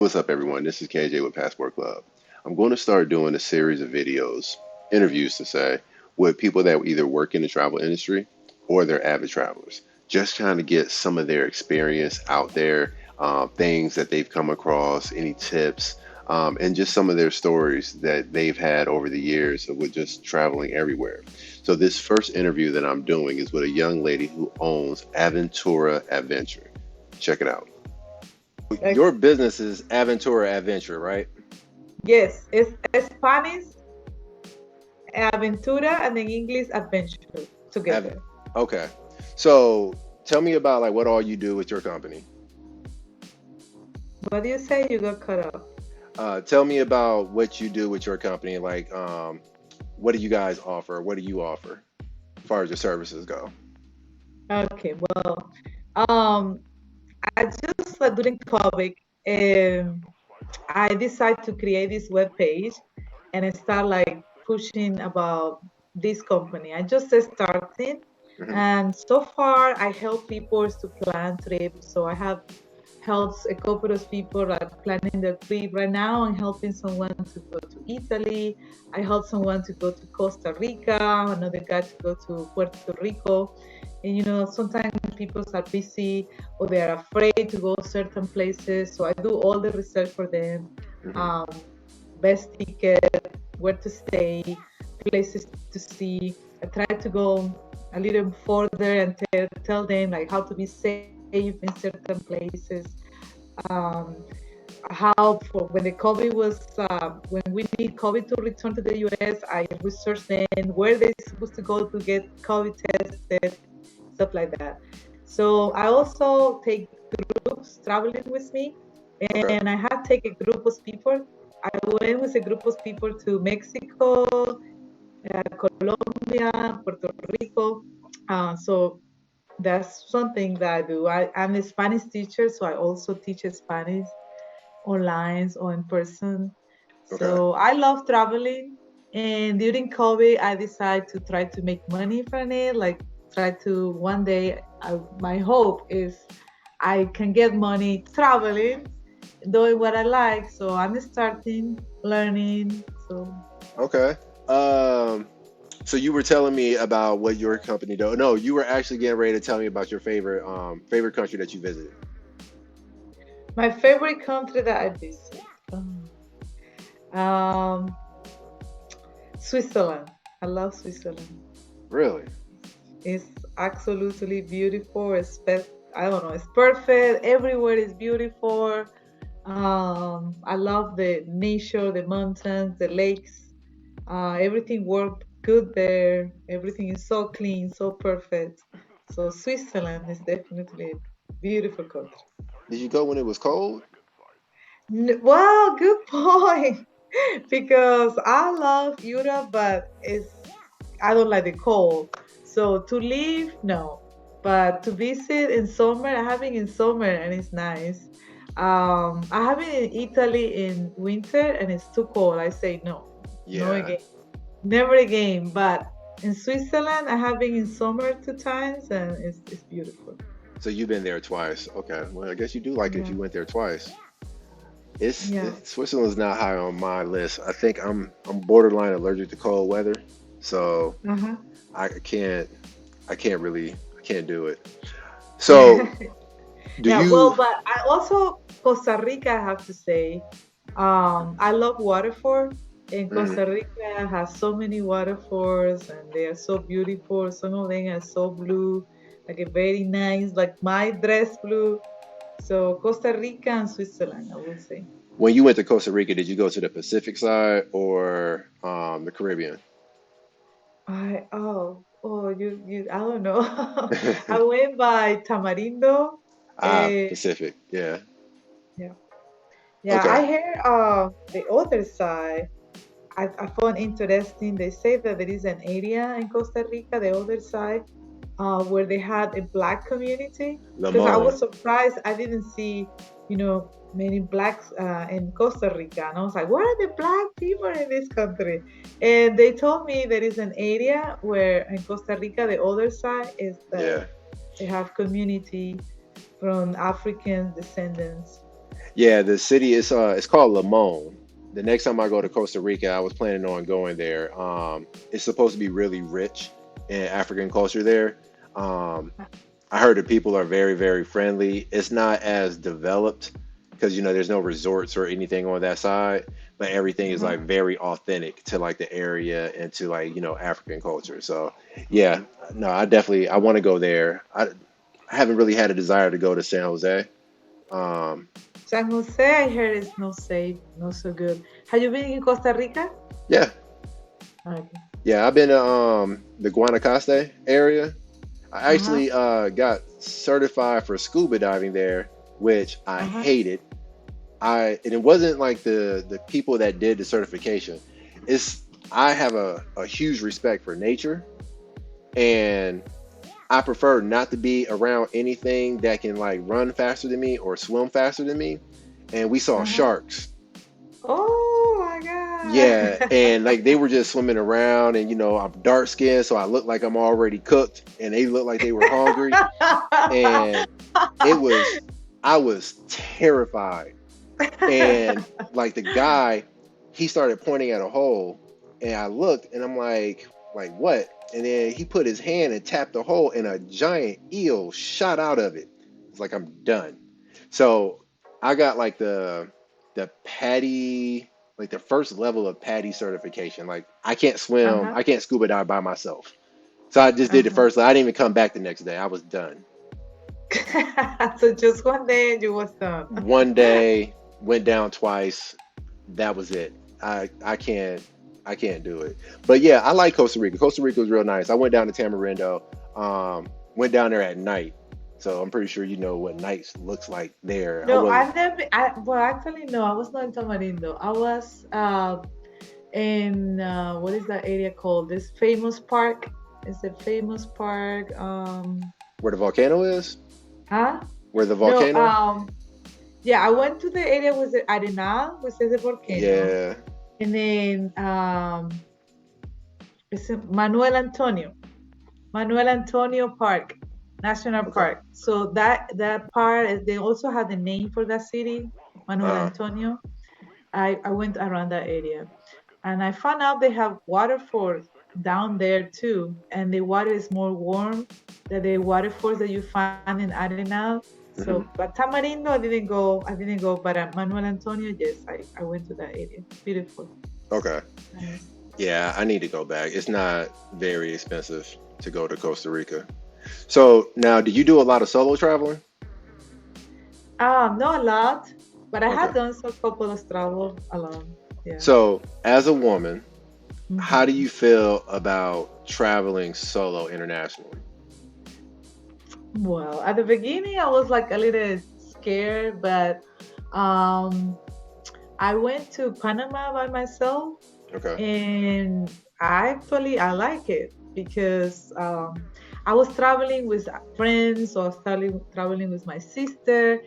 What's up, everyone? This is KJ with Passport Club. I'm going to start doing a series of videos, interviews to say, with people that either work in the travel industry or they're avid travelers. Just trying to get some of their experience out there, things that they've come across, any tips, and just some of their stories that they've had over the years with just traveling everywhere. So, this first interview that I'm doing is with a young lady who owns Aventura Adventure. Check it out. Your Ex- business is Adventura Adventure, right? yes, it's Spanish aventura and in English adventure Av- together. okay. So tell me about like what all you do with your company. What do you say? You got cut off. Tell me about what you do with your company. Like, what do you guys offer? What do you offer as far as your services go? Okay, well, um, I just during COVID, um, I decided to create this web page and I start like pushing about this company. I just starting, Hmm. and so far I help people to plan trips. So I have helps a couple of people like planning their trip. Right now, I'm helping someone to go to Italy. I help someone to go to Costa Rica. Another guy to go to Puerto Rico. And sometimes people are busy or they are afraid to go certain places. So I do all the research for them. Hmm. Um, Best ticket, where to stay, places to see. I try to go a little further and tell them like how to be safe in certain places. Um, how for when the COVID was when we need COVID to return to the US, I researched then where they're supposed to go to get COVID tested, stuff like that. So I also take groups traveling with me, Okay. and I had take a group of people. I went with a group of people to Mexico, Colombia, Puerto Rico. So that's something that I do. I'm a Spanish teacher, so I also teach Spanish online or in person. Okay. So I love traveling. And during COVID, I decided to try to make money from it. Like, try to one day, my hope is I can get money traveling, doing what I like. So I'm starting learning. So Okay. Um, so you were telling me about what your company do. No, you were actually getting ready to tell me about your favorite country that you visited. my favorite country that I visit, um, Switzerland. I love Switzerland. Really? It's absolutely beautiful. I don't know. It's perfect. Everywhere is beautiful. I love the nature, the mountains, the lakes. Everything worked good there. Everything is so clean, so perfect. So Switzerland is definitely a beautiful country. Did you go when it was cold? Wow, good point. Because I love Europe, but I don't like the cold. So to leave, no. But to visit in summer, I have been in summer and it's nice. I have been in Italy in winter and it's too cold. I say no, no Yeah. again, never again. But in Switzerland, I have been in summer two times and it's beautiful. So you've been there twice. Okay. Well, I guess you do like it if Yeah, you went there twice. It's yeah. it, Switzerland's not high on my list. I think I'm borderline allergic to cold weather, so Uh-huh. I can't do it. So do Yeah, well, you? but I also Costa Rica, I have to say, I love waterfall, and Mhm. Costa Rica has so many waterfalls, and they are so beautiful. Some of them are so blue, like a very nice, like my dress blue. So Costa Rica and Switzerland, I will say. When you went to Costa Rica, did you go to the Pacific side or the Caribbean? You I don't know. I went by Tamarindo. Uh, Pacific. Yeah. yeah, yeah. Okay. I heard the other side. I found interesting. They say that there is an area in Costa Rica, the other side, where they had a black community. Because I Limon. was surprised, I didn't see, many blacks in Costa Rica, and I was like, "What are the black people in this country?" And they told me there is an area where in Costa Rica, the other side is that Yeah. they have community from African descendants. Yeah, the city is it's called Limon. The next time I go to Costa Rica, I was planning on going there. It's supposed to be really rich in African culture there. Um, I heard that people are very, very friendly. It's not as developed because there's no resorts or anything on that side, but everything is Uh-huh. like very authentic to like the area and to like African culture. So yeah, no, I want to go there. I haven't really had a desire to go to San Jose. Um, San Jose, I heard is not safe, not so good. Have you been in Costa Rica? yeah, Okay. yeah, I've been to the Guanacaste area. I Uh-huh. actually got certified for scuba diving there, which I Uh-huh. hated. And it wasn't like the people that did the certification. It's I have a huge respect for nature, and I prefer not to be around anything that can like run faster than me or swim faster than me. And we saw Uh-huh. sharks. Oh my Yeah, God. and like they were just swimming around, and I'm dark skinned, so I look like I'm already cooked, and they looked like they were hungry, and it was I was terrified. And like the guy, he started pointing at a hole, and I looked, and I'm like what? And then he put his hand and tapped the hole, and a giant eel shot out of it. It's like I'm done. So I got like the patty, like the first level of patty certification. Like I can't swim, Uh-huh. I can't scuba dive by myself. So I just did the Uh-huh. first. I didn't even come back the next day. I was done. So just one day and you was done. One day, went down twice. That was it. I can't do it. But yeah, I like Costa Rica. Costa Rica was real nice. I went down to Tamarindo. Went down there at night. So I'm pretty sure you know what nights looks like there. I No, was I've never. Well, actually, no, I was not in Tamarindo. I was in what is that area called? This famous park. Is a famous park. where the volcano is. Huh? Where the No. volcano? Yeah, I went to the area with the Arenal, which is the volcano, Yeah. and then it's in Manuel Antonio Park, National Okay. Park. So that part, they also have the name for that city, Manuel Uh, Antonio. I went around that area, and I found out they have waterfalls down there too, and the water is more warm than the waterfalls that you find in Arenal. So, mhm. but Tamarindo, I didn't go. I didn't go, but Manuel Antonio, yes, I went to that area. Beautiful, Okay. nice. Yeah, I need to go back. It's not very expensive to go to Costa Rica. So now, do you do a lot of solo traveling? Not a lot, but I Okay. had done some couple of travel alone. Yeah. So as a woman, how do hmm you feel about traveling solo internationally? Well, at the beginning, I was like a little scared, but um, I went to Panama by myself, Okay. and I like it because I was traveling with friends, or traveling with my sister,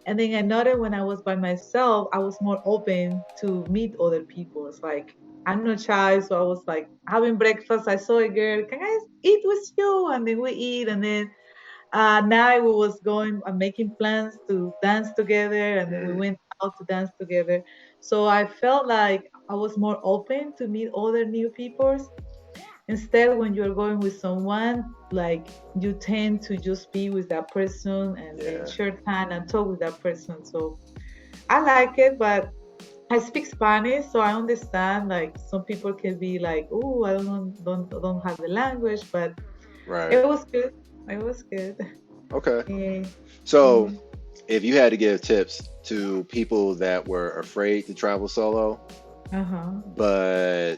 and then I noticed when I was by myself, I was more open to meet other people. It's like I'm not shy, so I was like having breakfast. I saw a girl, can I eat with you? And then we eat, and then now we was going and making plans to dance together, and then we Mm, went out to dance together. So I felt like I was more open to meet other new people. Instead, when you're going with someone, like you tend to just be with that person and yeah. share time and talk with that person. So I like it, but I speak Spanish, so I understand. Like some people can be like, "Oh, I don't have the language," but Right. it was good. It was good. Okay. Yeah. So Mhm. if you had to give tips to people that were afraid to travel solo, Uh-huh. but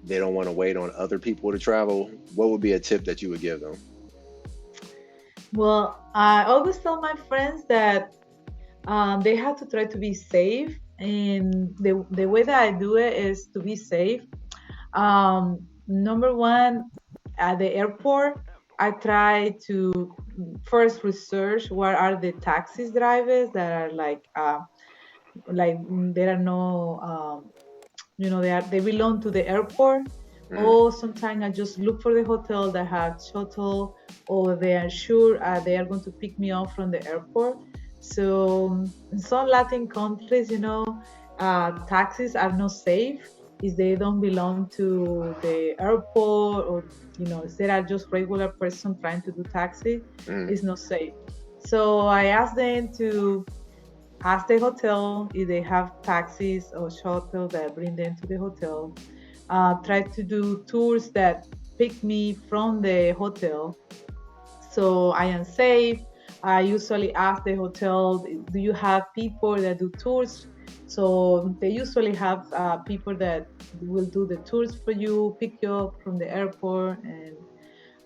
they don't want to wait on other people to travel, what would be a tip that you would give them? Well, I always tell my friends that they have to try to be safe, and the way that I do it is to be safe. Number one, at the airport, I try to first research what are the taxis drivers that are there are no they belong to the airport. Mm, Or sometimes I just look for the hotel that have shuttle, or they are sure they are going to pick me up from the airport. So in some Latin countries, taxis are not safe if they don't belong to the airport, or if they are just regular person trying to do taxi, Mm, it's not safe. So I asked them to ask the hotel if they have taxis or shuttle that bring them to the hotel. Try to do tours that pick me from the hotel so I am safe. I usually ask the hotel, do you have people that do tours? So they usually have people that will do the tours for you, pick you up from the airport,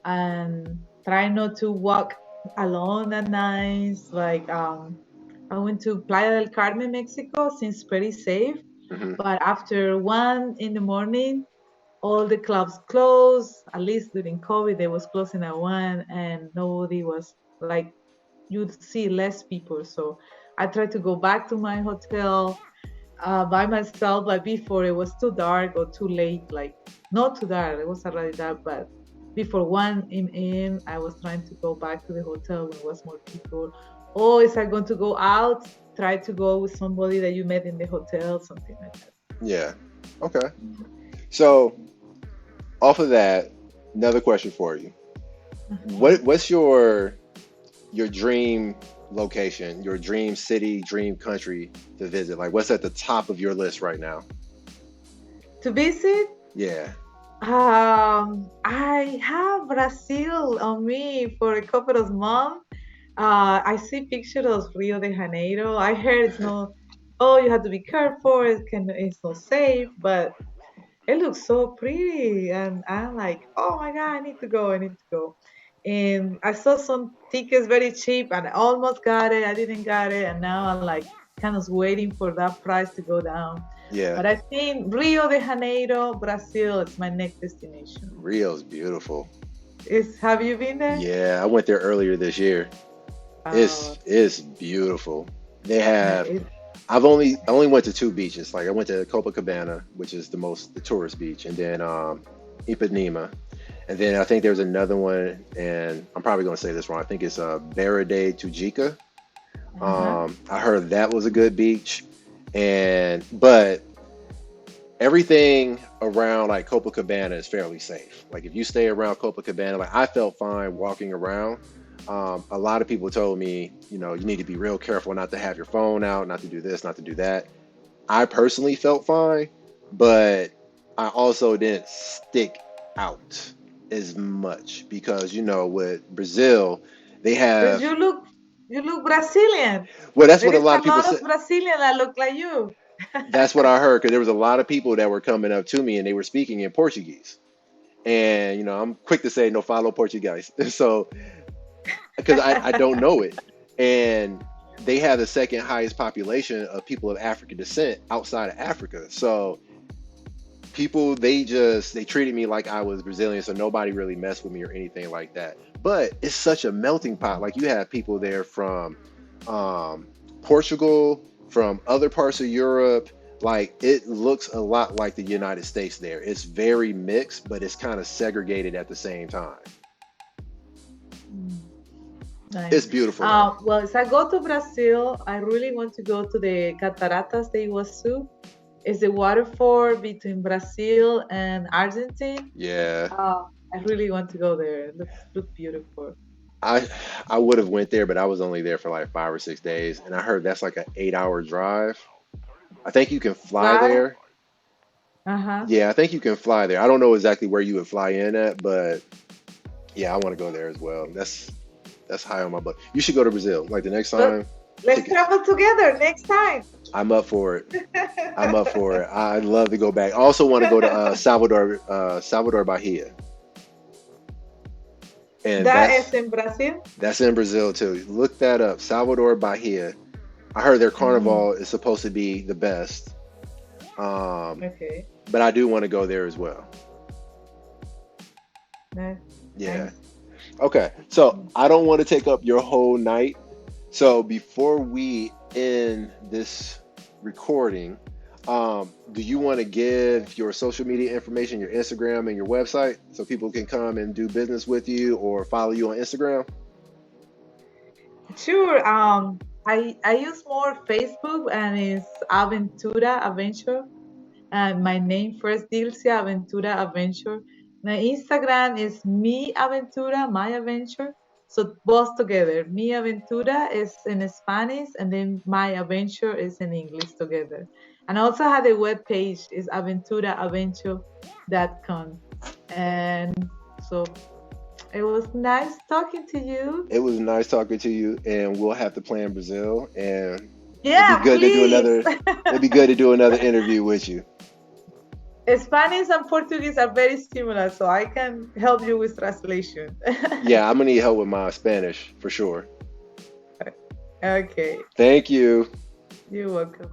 and try not to walk alone at night. Like I went to Playa del Carmen, Mexico, seems pretty safe. hmm. But after 1 in the morning, all the clubs closed. At least during COVID, they was closing at 1, and nobody was like, you'd see less people. So I tried to go back to my hotel by myself, but before it was too dark or too late. Like not too dark, it was already dark, but before 1 a.m., I was trying to go back to the hotel when it was more people. Or is I going to go out? Try to go with somebody that you met in the hotel, something like that. Yeah. Okay. So off of that, another question for you. Mhm. What's your dream location, your dream city, dream country to visit? Like what's at the top of your list right now? To visit, Yeah. I have Brazil on me for a couple of months. I see pictures of Rio de Janeiro. I heard it's not. Oh, you have to be careful. It's not safe, but it looks so pretty, and I'm like, oh my god, I need to go. I need to go. And I saw some tickets very cheap, and I almost got it. I didn't get it, and now I'm like kind of waiting for that price to go down. Yeah. But I think Rio de Janeiro, Brazil, is my next destination. Rio's beautiful. Is Have you been there? Yeah, I went there earlier this year. Uh, It's beautiful. They yeah, have I only went to two beaches. Like I went to Copacabana, which is the tourist beach, and then Ipanema. And then I think there's another one, and I'm probably gonna say this wrong. I think it's Barra de Tujica. uh-huh. I heard that was a good beach, and but everything around like Copacabana is fairly safe. Like if you stay around Copacabana, like I felt fine walking around. A lot of people told me, you need to be real careful not to have your phone out, not to do this, not to do that. I personally felt fine, but I also didn't stick out as much because, with Brazil, they But have, you look Brazilian. well, that's There what a is lot of a people lot say. of Brazilian that look like you. That's what I heard because there was a lot of people that were coming up to me and they were speaking in Portuguese. And, I'm quick to say no falo Portuguese. So, because I don't know it. And they have the second highest population of people of African descent outside of Africa. So people, they treated me like I was Brazilian, so nobody really messed with me or anything like that. But it's such a melting pot. Like you have people there from um, Portugal, from other parts of Europe. Like it looks a lot like the United States there. It's very mixed, but it's kind of segregated at the same time. Mm, nice. It's beautiful though. Well, if I go to Brazil, I really want to go to the Cataratas de Iguaçu. It's the waterfall between Brazil and Argentina. Yeah, I really want to go there. It look beautiful. I I would have went there, but I was only there for like 5 or 6 days, and I heard that's like an 8 hour drive. I think you can fly Fly? there. Uh-huh. Yeah, I think you can fly there. I don't know exactly where you would fly in at, but yeah, I want to go there as well. That's high on my butt. You should go to Brazil. Like the next But time, let's tickets. travel together next time. I'm up for it. I'm up for it. I'd love to go back. I also want to go to Salvador Bahia, and That is in Brazil. that's in Brazil too. Look that up. Salvador Bahia. I heard their Mm, carnival is supposed to be the best. Um, okay. but I do want to go there as well. Nice. Yeah. Nice. Okay. So I don't want to take up your whole night. So before we end this recording, do you want to give your social media information, your Instagram and your website, so people can come and do business with you or follow you on Instagram? Sure. I use more Facebook, and it's Aventura Adventure. My name first, Dilcia Aventura Adventure. My Instagram is Mi Aventura, My Adventure. So both together. Mi Aventura is in Spanish, and then My Adventure is in English together. And I also have a web page, is aventuraadventure.com. And so it was nice talking to you. It was nice talking to you, and we'll have to plan Brazil, and it'd be Yeah, good to do please. another. It'd be good to do another interview with you. Spanish and Portuguese are very similar, so I can help you with translation. Yeah, I'm gonna need help with my Spanish for sure. Okay, Thank you. you're welcome.